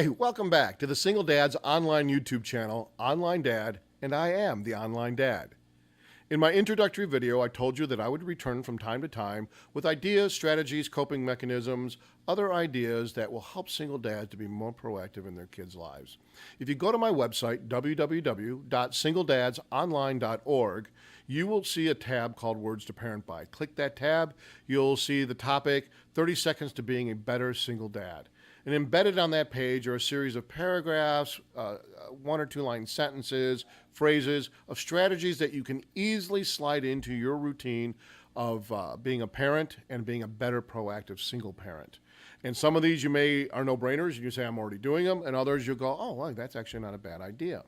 Hey, welcome back to the Single Dad's online YouTube channel, Online Dad, and I am the Online Dad. In my introductory video, I told you that I would return from time to time with ideas, strategies, coping mechanisms, other ideas that will help single dads to be more proactive in their kids' lives. If you go to my website, www.singledadsonline.org, you will see a tab called Words to Parent By. Click that tab, you'll see the topic, 30 Seconds to Being a Better Single Dad. And embedded on that page are a series of paragraphs, one or two line sentences, phrases of strategies that you can easily slide into your routine of being a parent and being a better proactive single parent. And some of these are no-brainers. You say, I'm already doing them. And others you'll go, oh, well, that's actually not a bad idea.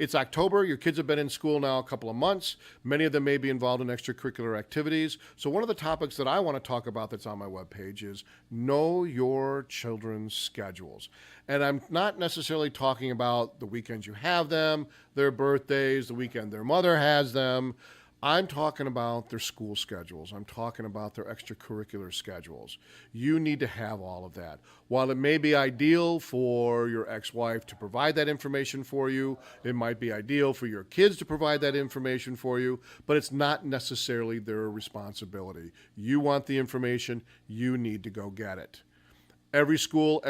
It's October. Your kids have been in school now a couple of months. Many of them may be involved in extracurricular activities. So one of the topics that I want to talk about that's on my webpage is know your children's schedules. And I'm not necessarily talking about the weekends you have them, their birthdays, the weekend their mother has them. I'm talking about their school schedules. I'm talking about their extracurricular schedules. You need to have all of that. While it may be ideal for your ex-wife to provide that information for you, it might be ideal for your kids to provide that information for you, but it's not necessarily their responsibility. You want the information, you need to go get it. Every school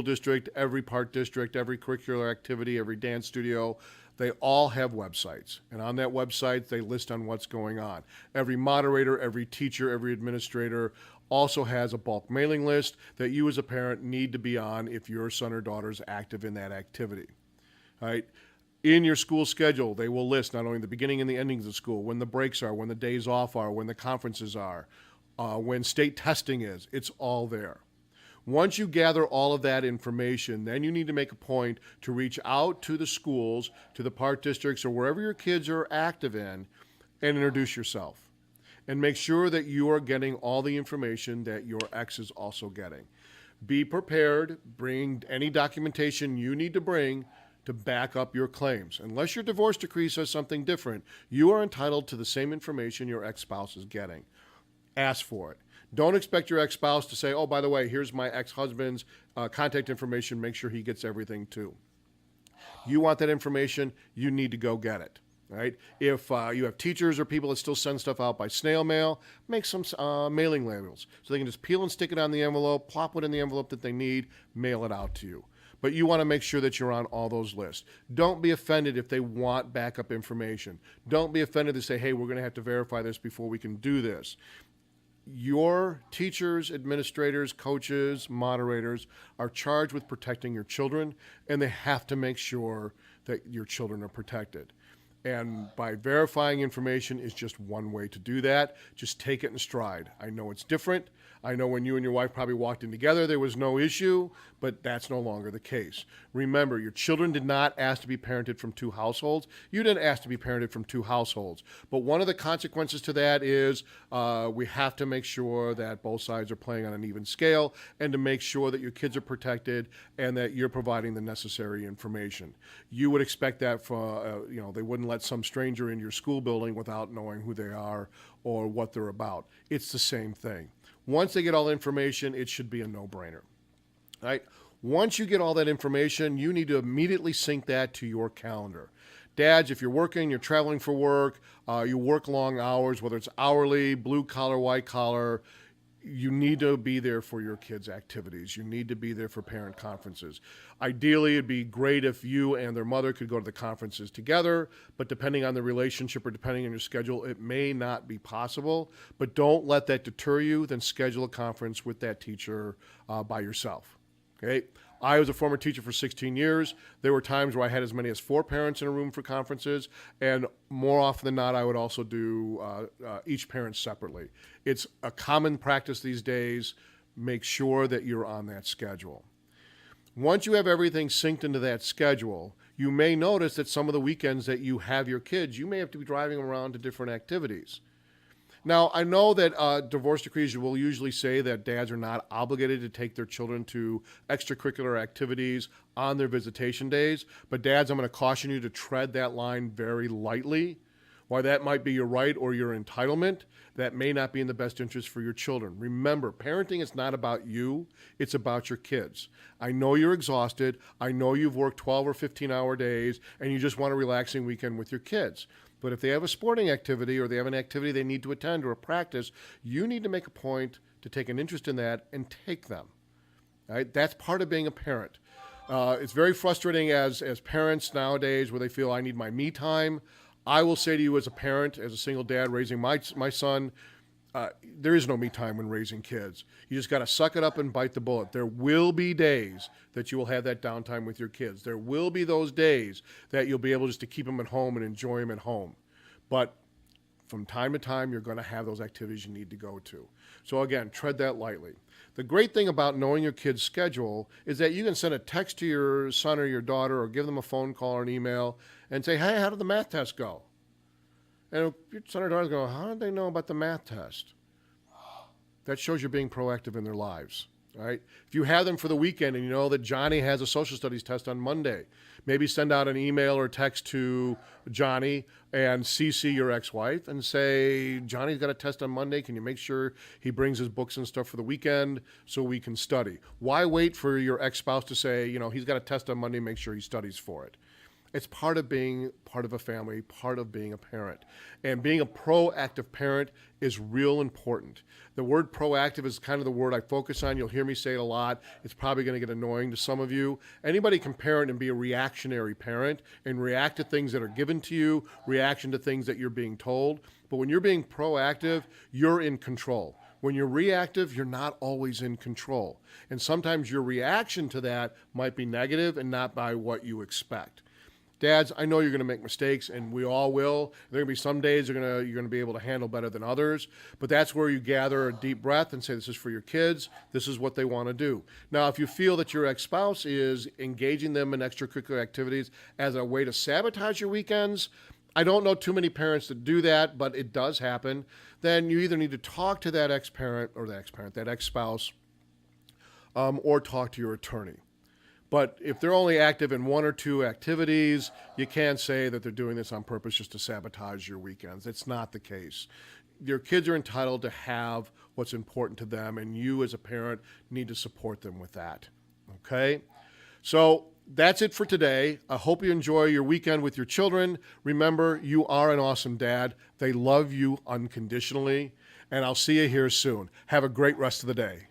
district, every park district, every curricular activity, every dance studio, they all have websites. And on that website, they list on what's going on. Every moderator, every teacher, every administrator also has a bulk mailing list that you as a parent need to be on if your son or daughter is active in that activity. All right? In your school schedule, they will list not only the beginning and the endings of school, when the breaks are, when the days off are, when the conferences are, when state testing is. It's all there. Once you gather all of that information, then you need to make a point to reach out to the schools, to the park districts, or wherever your kids are active in, and introduce yourself. And make sure that you are getting all the information that your ex is also getting. Be prepared. Bring any documentation you need to bring to back up your claims. Unless your divorce decree says something different, you are entitled to the same information your ex-spouse is getting. Ask for it. Don't expect your ex-spouse to say, oh, by the way, here's my ex-husband's contact information. Make sure he gets everything too. You want that information, you need to go get it. Right? If you have teachers or people that still send stuff out by snail mail, make some mailing labels so they can just peel and stick it on the envelope, plop it in the envelope that they need, mail it out to you. But you want to make sure that you're on all those lists. Don't be offended if they want backup information. Don't be offended to say, hey, we're going to have to verify this before we can do this. Your teachers, administrators, coaches, moderators are charged with protecting your children, and they have to make sure that your children are protected. And by verifying information is just one way to do that. Just take it in stride. I know it's different. I know when you and your wife probably walked in together, there was no issue, but that's no longer the case. Remember, your children did not ask to be parented from two households. You didn't ask to be parented from two households. But one of the consequences to that is we have to make sure that both sides are playing on an even scale and to make sure that your kids are protected and that you're providing the necessary information. You would expect that for, they wouldn't let some stranger in your school building without knowing who they are or what they're about. It's the same thing. Once they get all the information, it should be a no-brainer. Right? Once you get all that information, you need to immediately sync that to your calendar. Dads, if you're working, you're traveling for work, you work long hours, whether it's hourly, blue collar, white collar, you need to be there for your kids' activities. You need to be there for parent conferences. Ideally, it'd be great if you and their mother could go to the conferences together, but depending on the relationship or depending on your schedule, it may not be possible. But don't let that deter you. Then schedule a conference with that teacher by yourself. Okay? I was a former teacher for 16 years. There were times where I had as many as 4 parents in a room for conferences, and more often than not, I would also do each parent separately. It's a common practice these days. Make sure that you're on that schedule. Once you have everything synced into that schedule, you may notice that some of the weekends that you have your kids, you may have to be driving around to different activities. Now, I know that divorce decrees will usually say that dads are not obligated to take their children to extracurricular activities on their visitation days, but dads, I'm going to caution you to tread that line very lightly. Why that might be your right or your entitlement, that may not be in the best interest for your children. Remember, parenting is not about you, it's about your kids. I know you're exhausted. I know you've worked 12 or 15-hour days and you just want a relaxing weekend with your kids. But if they have a sporting activity or they have an activity they need to attend or a practice, you need to make a point to take an interest in that and take them. All right? That's part of being a parent. It's very frustrating as parents nowadays where they feel I need my me time. I will say to you as a parent, as a single dad raising my son, there is no me time when raising kids. You just got to suck it up and bite the bullet. There will be days that you will have that downtime with your kids. There will be those days that you'll be able just to keep them at home and enjoy them at home. But from time to time, you're going to have those activities you need to go to. So again, tread that lightly. The great thing about knowing your kid's schedule is that you can send a text to your son or your daughter or give them a phone call or an email and say, hey, how did the math test go? And your son or daughter's going, how did they know about the math test? That shows you're being proactive in their lives. All right? If you have them for the weekend and you know that Johnny has a social studies test on Monday, maybe send out an email or text to Johnny and CC your ex-wife and say, Johnny's got a test on Monday. Can you make sure he brings his books and stuff for the weekend so we can study? Why wait for your ex-spouse to say, he's got a test on Monday, make sure he studies for it? It's part of being part of a family, part of being a parent. And being a proactive parent is real important. The word proactive is kind of the word I focus on. You'll hear me say it a lot. It's probably going to get annoying to some of you. Anybody can parent and be a reactionary parent and react to things that are given to you, reaction to things that you're being told. But when you're being proactive, you're in control. When you're reactive, you're not always in control. And sometimes your reaction to that might be negative and not by what you expect. Dads, I know you're going to make mistakes, and we all will. There are going to be some days you're going to be able to handle better than others, but that's where you gather a deep breath and say, this is for your kids. This is what they want to do. Now, if you feel that your ex-spouse is engaging them in extracurricular activities as a way to sabotage your weekends, I don't know too many parents that do that, but it does happen. Then you either need to talk to that ex-parent or that ex-spouse, or talk to your attorney. But if they're only active in one or two activities, you can't say that they're doing this on purpose just to sabotage your weekends. It's not the case. Your kids are entitled to have what's important to them, and you as a parent need to support them with that. Okay? So that's it for today. I hope you enjoy your weekend with your children. Remember, you are an awesome dad. They love you unconditionally, and I'll see you here soon. Have a great rest of the day.